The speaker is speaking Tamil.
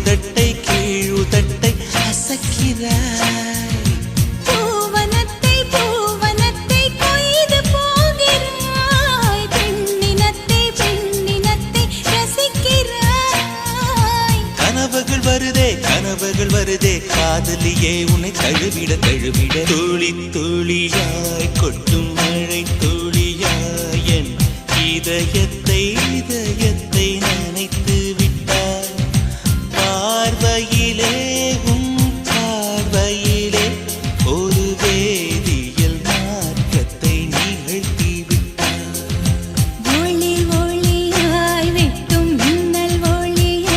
மேலுதட்டை கீழுதட்டை அசக்கிறாய். கனவுகள் வருதே காதலியே உன்னை தழுவிட தழுவிட துளி துளியாய் கொட்டும் மழை துளியாய் என் இதயத்தை